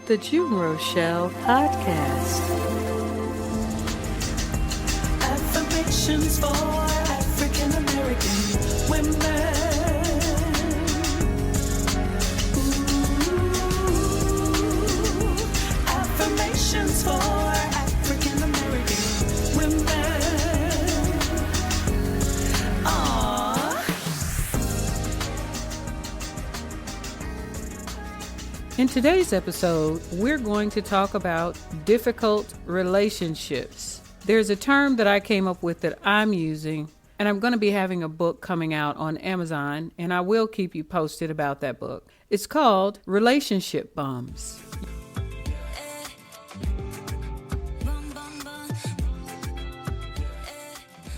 The June Rochelle Podcast. Affirmations for African American women. Ooh, affirmations for African American women. Aww. In today's episode, we're going to talk about difficult relationships. There's a term that I came up with that I'm using, and I'm going to be having a book coming out on Amazon, and I will keep you posted about that book. It's called Relationship Bums.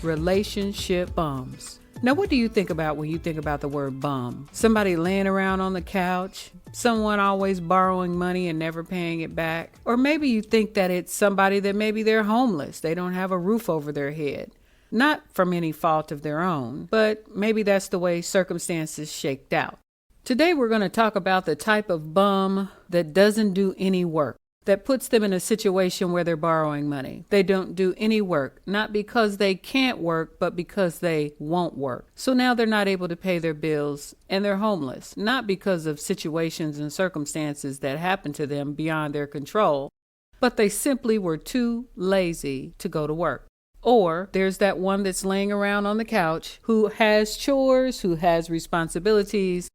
Relationship bums. Now, what do you think about when you think about the word bum? Somebody laying around on the couch? Someone always borrowing money and never paying it back? Or maybe you think that it's somebody that maybe they're homeless. They don't have a roof over their head. Not from any fault of their own, but maybe that's the way circumstances shaked out. Today we're going to talk about the type of bum that doesn't do any work, that puts them in a situation where they're borrowing money. They don't do any work, not because they can't work, but because they won't work. So now they're not able to pay their bills and they're homeless, not because of situations and circumstances that happen to them beyond their control, but they simply were too lazy to go to work. Or there's that one that's laying around on the couch who has chores, who has responsibilities,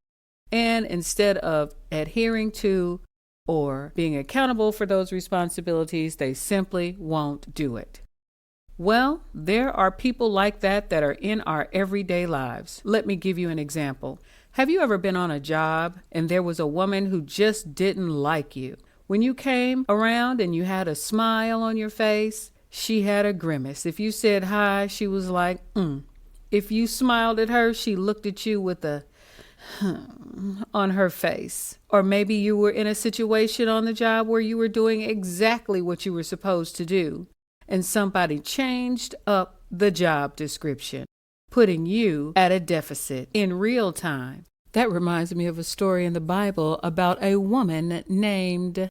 and instead of adhering to or being accountable for those responsibilities, they simply won't do it. Well, there are people like that are in our everyday lives. Let me give you an example. Have you ever been on a job and there was a woman who just didn't like you? When you came around and you had a smile on your face, she had a grimace. If you said hi, she was like, If you smiled at her, she looked at you with a on her face. Or maybe you were in a situation on the job where you were doing exactly what you were supposed to do, and somebody changed up the job description, putting you at a deficit in real time. That reminds me of a story in the Bible about a woman named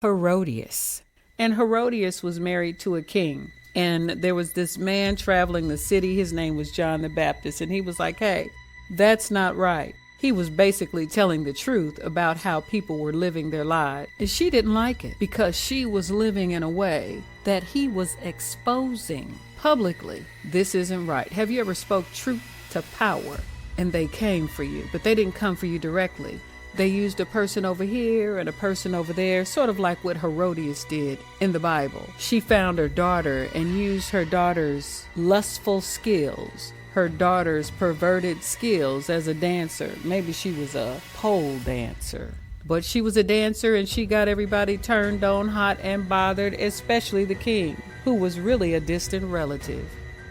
Herodias. And Herodias was married to a king. And there was this man traveling the city. His name was John the Baptist. And he was like, hey, that's not right. He was basically telling the truth about how people were living their lives. And she didn't like it because she was living in a way that he was exposing publicly. This isn't right. Have you ever spoke truth to power and they came for you, but they didn't come for you directly? They used a person over here and a person over there, sort of like what Herodias did in the Bible. She found her daughter and used her daughter's lustful skills, her daughter's perverted skills as a dancer. Maybe she was a pole dancer, but she was a dancer and she got everybody turned on, hot and bothered, especially the king, who was really a distant relative.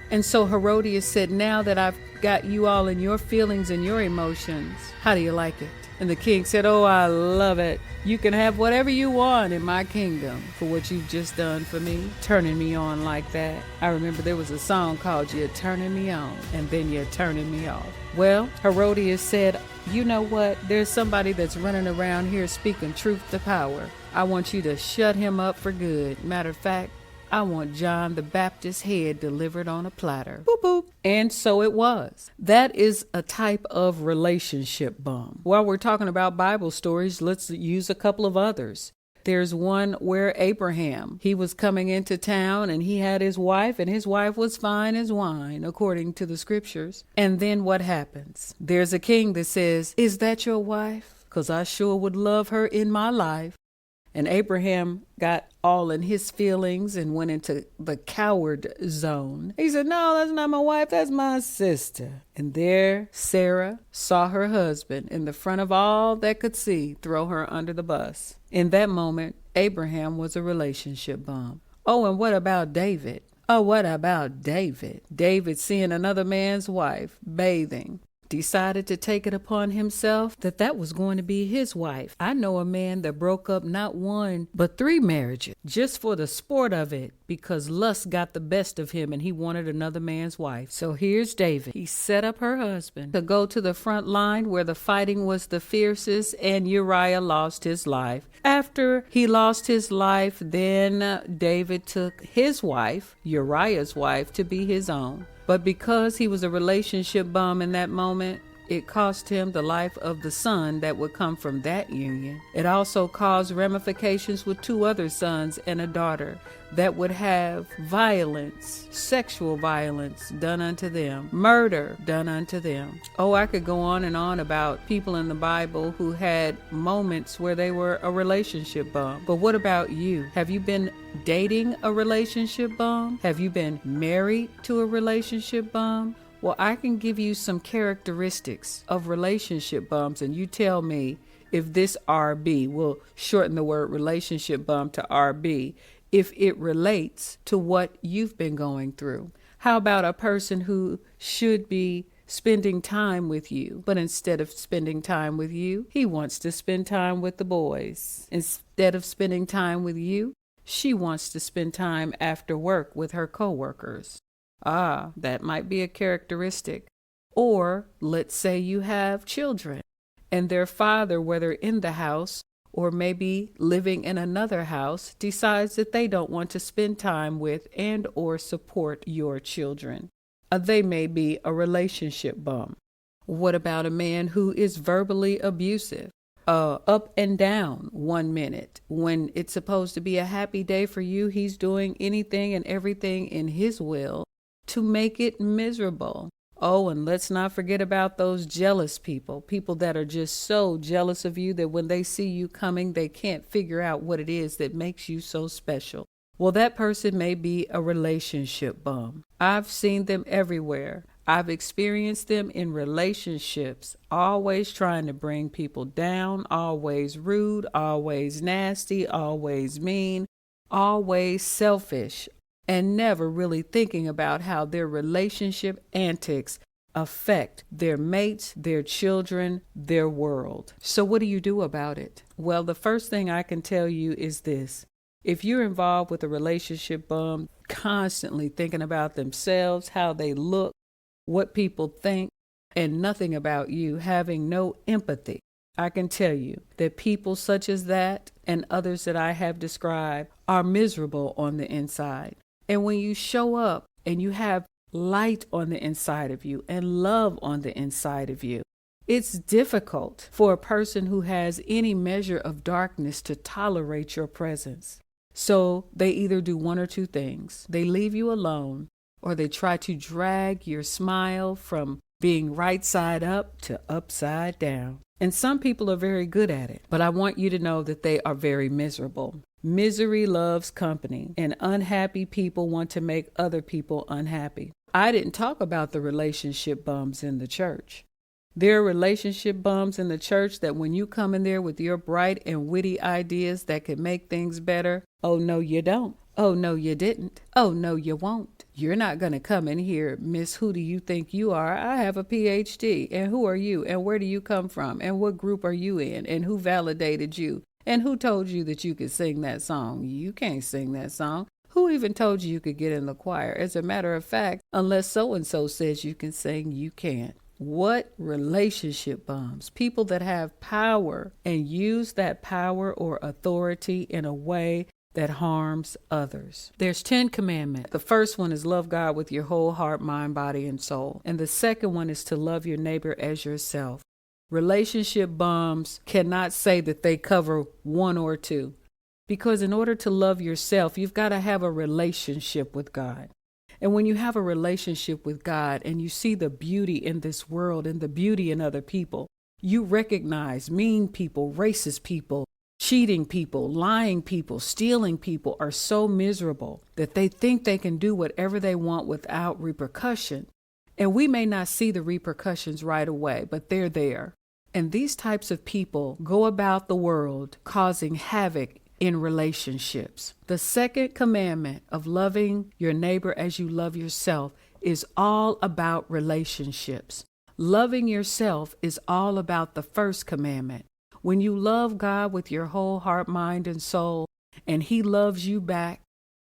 And so Herodias said, now that I've got you all in your feelings and your emotions, how do you like it? And the king said, oh, I love it. You can have whatever you want in my kingdom for what you've just done for me, turning me on like that. I remember there was a song called You're Turning Me On, and then You're Turning Me Off. Well, Herodias said, you know what? There's somebody that's running around here speaking truth to power. I want you to shut him up for good. Matter of fact, I want John the Baptist's head delivered on a platter. Boop, boop. And so it was. That is a type of relationship bum. While we're talking about Bible stories, let's use a couple of others. There's one where Abraham, he was coming into town and he had his wife, and his wife was fine as wine, according to the scriptures. And then what happens? There's a king that says, is that your wife? 'Cause I sure would love her in my life. And Abraham got all in his feelings and went into the coward zone. He said, no, that's not my wife, that's my sister. And there Sarah saw her husband in the front of all that could see throw her under the bus. In that moment, Abraham was a relationship bum. Oh, and what about David? Oh, what about David? David seeing another man's wife bathing, decided to take it upon himself that was going to be his wife. I know a man that broke up not one, but 3 marriages just for the sport of it because lust got the best of him and he wanted another man's wife. So here's David. He set up her husband to go to the front line where the fighting was the fiercest, and Uriah lost his life. After he lost his life, then David took his wife, Uriah's wife, to be his own. But because he was a relationship bum in that moment, it cost him the life of the son that would come from that union. It also caused ramifications with 2 other sons and a daughter that would have violence, sexual violence done unto them, murder done unto them. Oh, I could go on and on about people in the Bible who had moments where they were a relationship bum. But what about you? Have you been dating a relationship bum? Have you been married to a relationship bum? Well, I can give you some characteristics of relationship bums, and you tell me if this RB, we'll shorten the word relationship bum to RB, if it relates to what you've been going through. How about a person who should be spending time with you, but instead of spending time with you, he wants to spend time with the boys. Instead of spending time with you, she wants to spend time after work with her coworkers. Ah, that might be a characteristic. Or let's say you have children and their father, whether in the house or maybe living in another house, decides that they don't want to spend time with and or support your children. They may be a relationship bum. What about a man who is verbally abusive? Up and down 1 minute. When it's supposed to be a happy day for you, he's doing anything and everything in his will to make it miserable. Oh, and let's not forget about those jealous people that are just so jealous of you that when they see you coming, they can't figure out what it is that makes you so special. Well, that person may be a relationship bum. I've seen them everywhere. I've experienced them in relationships, always trying to bring people down, always rude, always nasty, always mean, always selfish, and never really thinking about how their relationship antics affect their mates, their children, their world. So what do you do about it? Well, the first thing I can tell you is this. If you're involved with a relationship bum, constantly thinking about themselves, how they look, what people think, and nothing about you, having no empathy, I can tell you that people such as that and others that I have described are miserable on the inside. And when you show up and you have light on the inside of you and love on the inside of you, it's difficult for a person who has any measure of darkness to tolerate your presence. So they either do one or 2 things. They leave you alone, or they try to drag your smile from being right side up to upside down. And some people are very good at it, but I want you to know that they are very miserable. Misery loves company, and unhappy people want to make other people unhappy. I didn't talk about the relationship bums in the church. There are relationship bums in the church that when you come in there with your bright and witty ideas that could make things better, oh no you don't. Oh no you didn't. Oh no you won't. You're not going to come in here, Miss, who do you think you are? I have a PhD. And who are you? And where do you come from? And what group are you in? And who validated you? And who told you that you could sing that song? You can't sing that song. Who even told you could get in the choir? As a matter of fact, unless so-and-so says you can sing, you can't. What relationship bums? People that have power and use that power or authority in a way that harms others. There's 10 commandments. The first one is love God with your whole heart, mind, body, and soul. And the second one is to love your neighbor as yourself. Relationship bums cannot say that they cover 1 or 2. Because in order to love yourself, you've got to have a relationship with God. And when you have a relationship with God and you see the beauty in this world and the beauty in other people, you recognize mean people, racist people, cheating people, lying people, stealing people are so miserable that they think they can do whatever they want without repercussion. And we may not see the repercussions right away, but they're there. And these types of people go about the world causing havoc in relationships. The second commandment of loving your neighbor as you love yourself is all about relationships. Loving yourself is all about the first commandment. When you love God with your whole heart, mind, and soul, and He loves you back,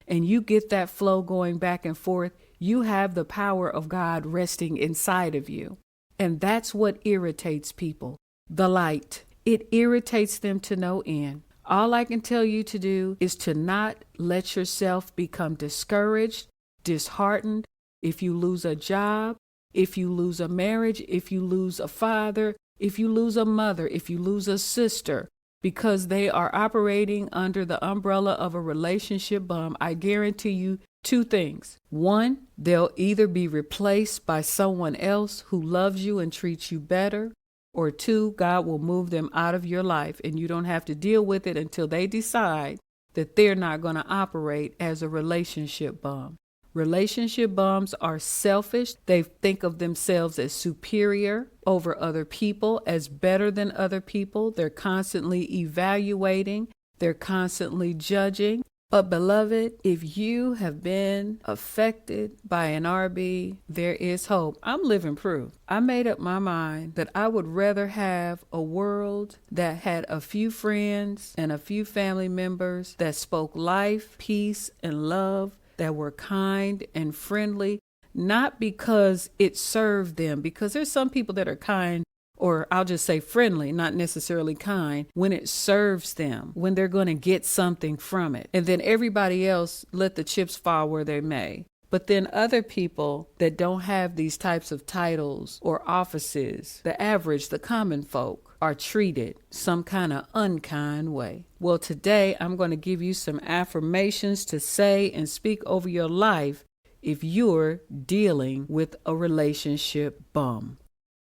and you get that flow going back and forth, you have the power of God resting inside of you. And that's what irritates people. The light. It irritates them to no end. All I can tell you to do is to not let yourself become discouraged, disheartened. If you lose a job, if you lose a marriage, if you lose a father, if you lose a mother, if you lose a sister, because they are operating under the umbrella of a relationship bum, I guarantee you two things. One, they'll either be replaced by someone else who loves you and treats you better, or two, God will move them out of your life and you don't have to deal with it until they decide that they're not going to operate as a relationship bum. Relationship bums are selfish. They think of themselves as superior over other people, as better than other people. They're constantly evaluating. They're constantly judging. But beloved, if you have been affected by an RB, there is hope. I'm living proof. I made up my mind that I would rather have a world that had a few friends and a few family members that spoke life, peace, and love, that were kind and friendly, not because it served them, because there's some people that are kind, or I'll just say friendly, not necessarily kind, when it serves them, when they're going to get something from it. And then everybody else let the chips fall where they may. But then other people that don't have these types of titles or offices, the average, the common folk, are treated some kind of unkind way. Well, today I'm going to give you some affirmations to say and speak over your life if you're dealing with a relationship bum.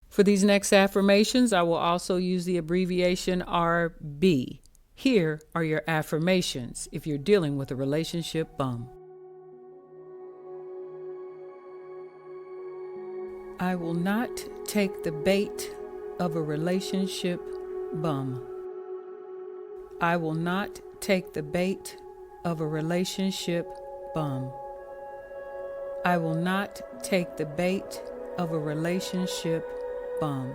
For these next affirmations, I will also use the abbreviation RB. Here are your affirmations if you're dealing with a relationship bum. I will not take the bait of a relationship bum. I will not take the bait of a relationship bum. I will not take the bait of a relationship bum.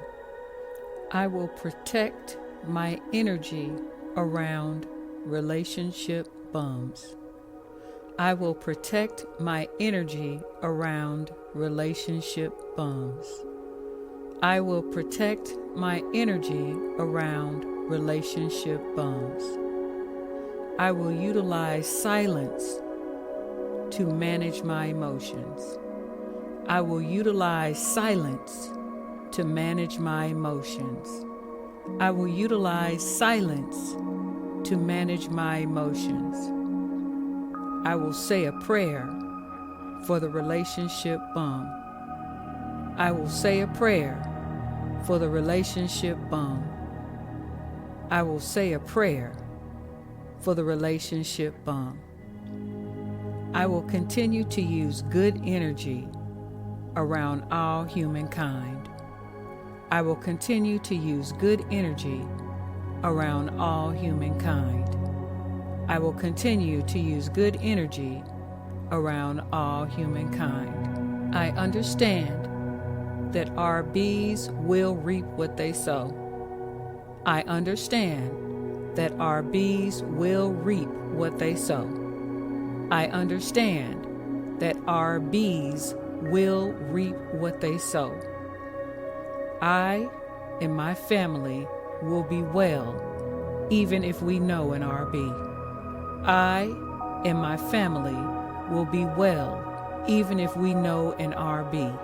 I will protect my energy around relationship bums. I will protect my energy around relationship bums. I will protect my energy around relationship bums. I will utilize silence to manage my emotions. I will utilize silence to manage my emotions. I will utilize silence to manage my emotions. I will say a prayer for the relationship bum. I will say a prayer for the relationship bum. I will say a prayer for the relationship bum. I will continue to use good energy around all humankind. I will continue to use good energy around all humankind. I will continue to use good energy around all humankind. I understand that RBs will reap what they sow. I understand that RBs will reap what they sow. I understand that RBs will reap what they sow. I and my family will be well, even if we know an RB. I and my family will be well, even if we know an RB.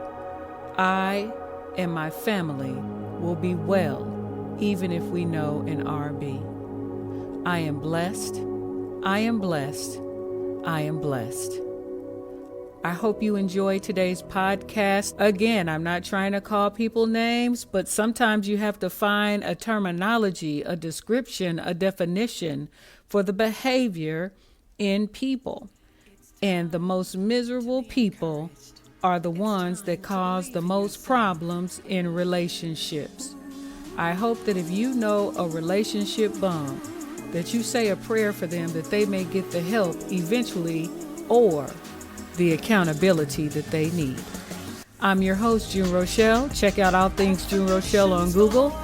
I and my family will be well, even if we know an RB. I am blessed. I am blessed. I am blessed. I hope you enjoyed today's podcast. Again, I'm not trying to call people names, but sometimes you have to find a terminology, a description, a definition for the behavior in people. And the most miserable people are the ones that cause the most problems in relationships. I hope that if you know a relationship bum, that you say a prayer for them that they may get the help eventually or the accountability that they need. I'm your host, June Rochelle. Check out all things June Rochelle on Google.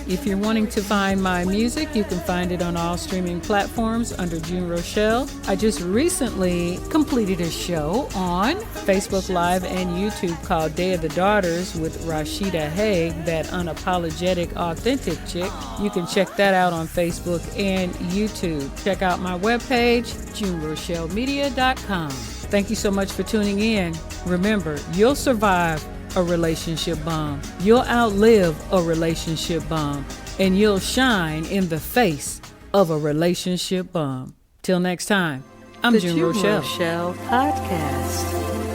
If you're wanting to find my music, you can find it on all streaming platforms under June Rochelle. I just recently completed a show on Facebook Live and YouTube called Day of the Daughters with Rashida Haig, that unapologetic, authentic chick. You can check that out on Facebook and YouTube. Check out my webpage, JuneRochelleMedia.com. Thank you so much for tuning in. Remember, you'll survive a relationship bomb. You'll outlive a relationship bomb. And you'll shine in the face of a relationship bomb. Till next time, I'm The June June Rochelle. Rochelle Podcast.